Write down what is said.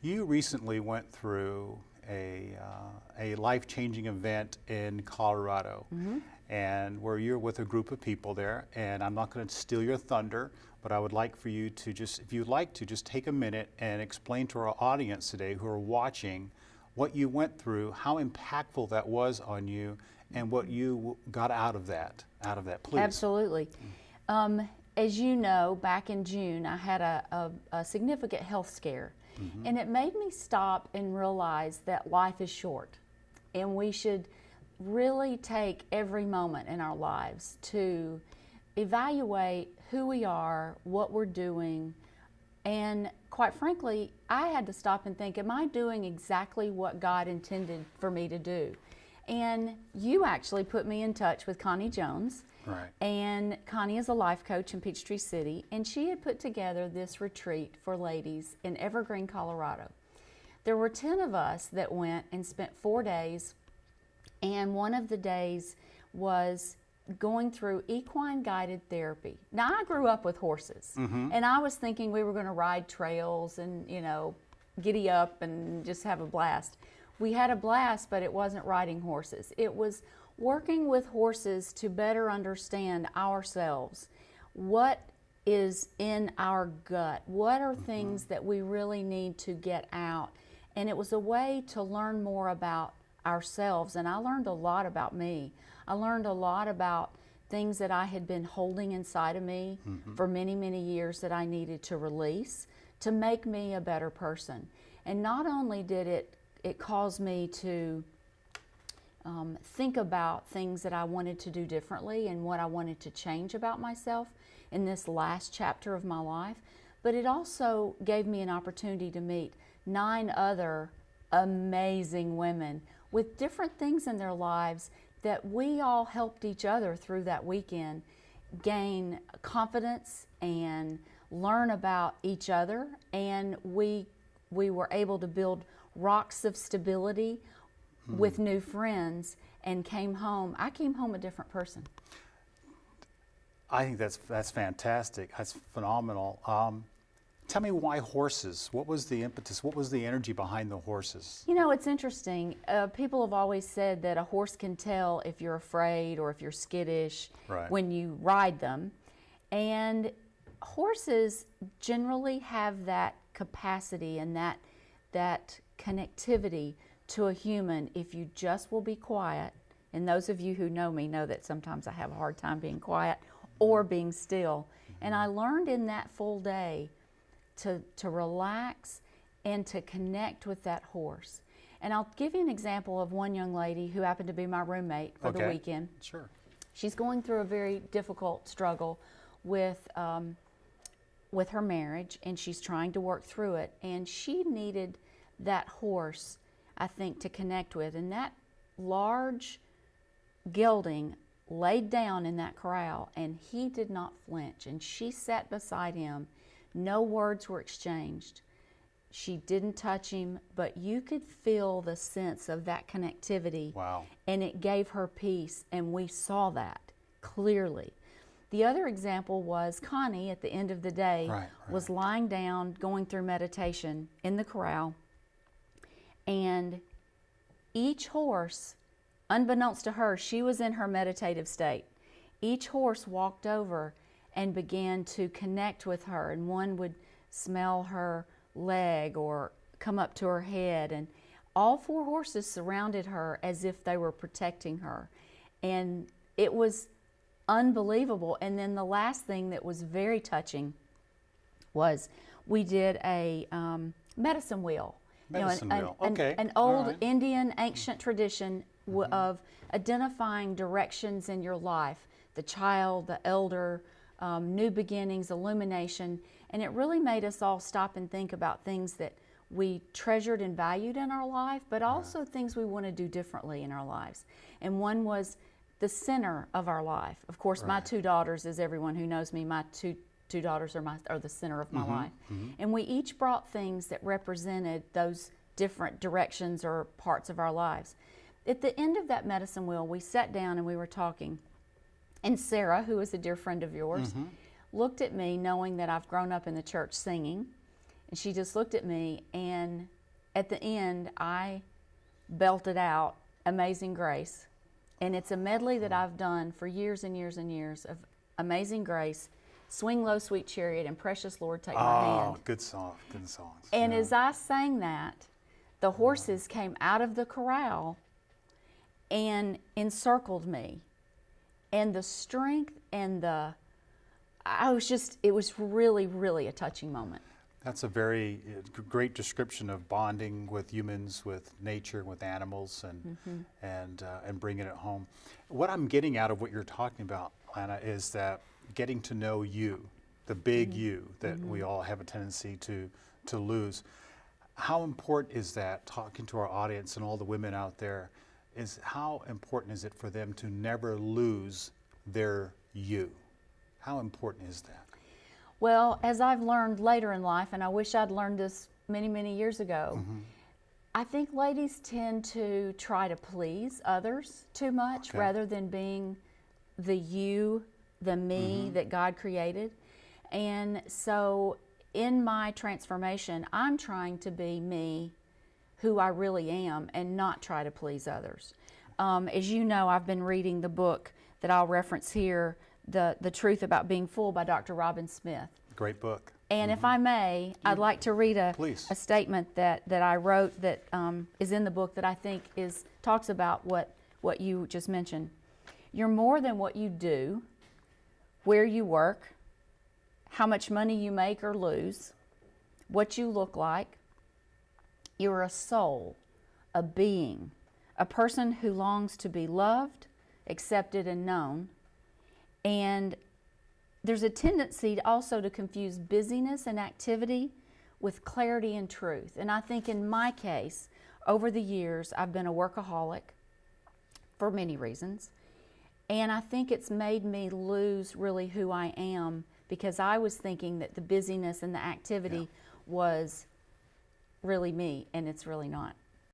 You recently went through a life-changing event in Colorado, and where you're with a group of people there. And I'm not going to steal your thunder, but I would like for you to just, if you'd like to, just take a minute and explain to our audience today who are watching what you went through, how impactful that was on you, and what you got out of that. Please. Absolutely. As you know, back in June, I had a significant health scare, and it made me stop and realize that life is short, and we should really take every moment in our lives to evaluate who we are, what we're doing, and quite frankly, I had to stop and think, am I doing exactly what God intended for me to do? And you actually put me in touch with Connie Jones. Right. And Connie is a life coach in Peachtree City, and she had put together this retreat for ladies in Evergreen, Colorado. There were 10 of us that went and spent 4 days, and one of the days was going through equine guided therapy. Now, I grew up with horses, and I was thinking we were going to ride trails and, you know, giddy up and just have a blast. We had a blast, but it wasn't riding horses. It was working with horses to better understand ourselves. What is in our gut? What are things that we really need to get out? And it was a way to learn more about ourselves. And I learned a lot about me. I learned a lot about things that I had been holding inside of me for many, many years that I needed to release to make me a better person. And not only did it cause me to think about things that I wanted to do differently and what I wanted to change about myself in this last chapter of my life, but it also gave me an opportunity to meet 9 other amazing women with different things in their lives that we all helped each other through that weekend gain confidence and learn about each other, and we were able to build rocks of stability with new friends, and came home. I came home a different person. I think that's fantastic. That's phenomenal. Tell me, why horses? What was the impetus? What was the energy behind the horses? You know, it's interesting. People have always said that a horse can tell if you're afraid or if you're skittish when you ride them. And horses generally have that capacity and that connectivity to a human if you just will be quiet. And those of you who know me know that sometimes I have a hard time being quiet or being still. And I learned in that full day to relax and to connect with that horse. And I'll give you an example of one young lady who happened to be my roommate for the weekend. Sure. She's going through a very difficult struggle with her marriage, and she's trying to work through it. And she needed that horse, I think, to connect with. And that large gelding laid down in that corral, and he did not flinch. And she sat beside him. No words were exchanged. She didn't touch him, but you could feel the sense of that connectivity. Wow. And it gave her peace, and we saw that clearly. The other example was Connie, at the end of the day, was lying down, going through meditation in the corral, and each horse, unbeknownst to her, she was in her meditative state. Each horse walked over and began to connect with her, and one would smell her leg or come up to her head, and all 4 horses surrounded her as if they were protecting her. And it was unbelievable. And then the last thing that was very touching was we did a medicine wheel. An old Indian ancient tradition of identifying directions in your life, the child, the elder, new beginnings, illumination. And it really made us all stop and think about things that we treasured and valued in our life, but also things we want to do differently in our lives. And one was the center of our life. Of course, my 2 daughters, as everyone who knows me, my two daughters are the center of my life. And we each brought things that represented those different directions or parts of our lives. At the end of that medicine wheel, we sat down and we were talking. And Sarah, who is a dear friend of yours, looked at me knowing that I've grown up in the church singing. And she just looked at me, and at the end, I belted out Amazing Grace. And it's a medley that I've done for years and years and years of Amazing Grace, Swing Low, Sweet Chariot, and Precious Lord, Take My Hand. Oh, good song, good songs. And as I sang that, the horses came out of the corral and encircled me. And the strength and it was really, really a touching moment. That's a very great description of bonding with humans, with nature, with animals, and bringing it home. What I'm getting out of what you're talking about, Lana, is that getting to know you, the big you that we all have a tendency to lose. How important is that, talking to our audience and all the women out there, is how important is it for them to never lose their you? How important is that? Well, as I've learned later in life, and I wish I'd learned this many, many years ago, I think ladies tend to try to please others too much rather than being the you, the me that God created. And so in my transformation, I'm trying to be me, who I really am, and not try to please others. As you know, I've been reading the book that I'll reference here, The Truth About Being Full by Dr. Robin Smith. Great book. And if I may, I'd like to read a statement that I wrote that is in the book that I think talks about what you just mentioned. You're more than what you do, where you work, how much money you make or lose, what you look like. You're a soul, a being, a person who longs to be loved, accepted, and known. And there's a tendency also to confuse busyness and activity with clarity and truth. And I think in my case, over the years, I've been a workaholic for many reasons. And I think it's made me lose really who I am, because I was thinking that the busyness and the activity was really me, and it's really not.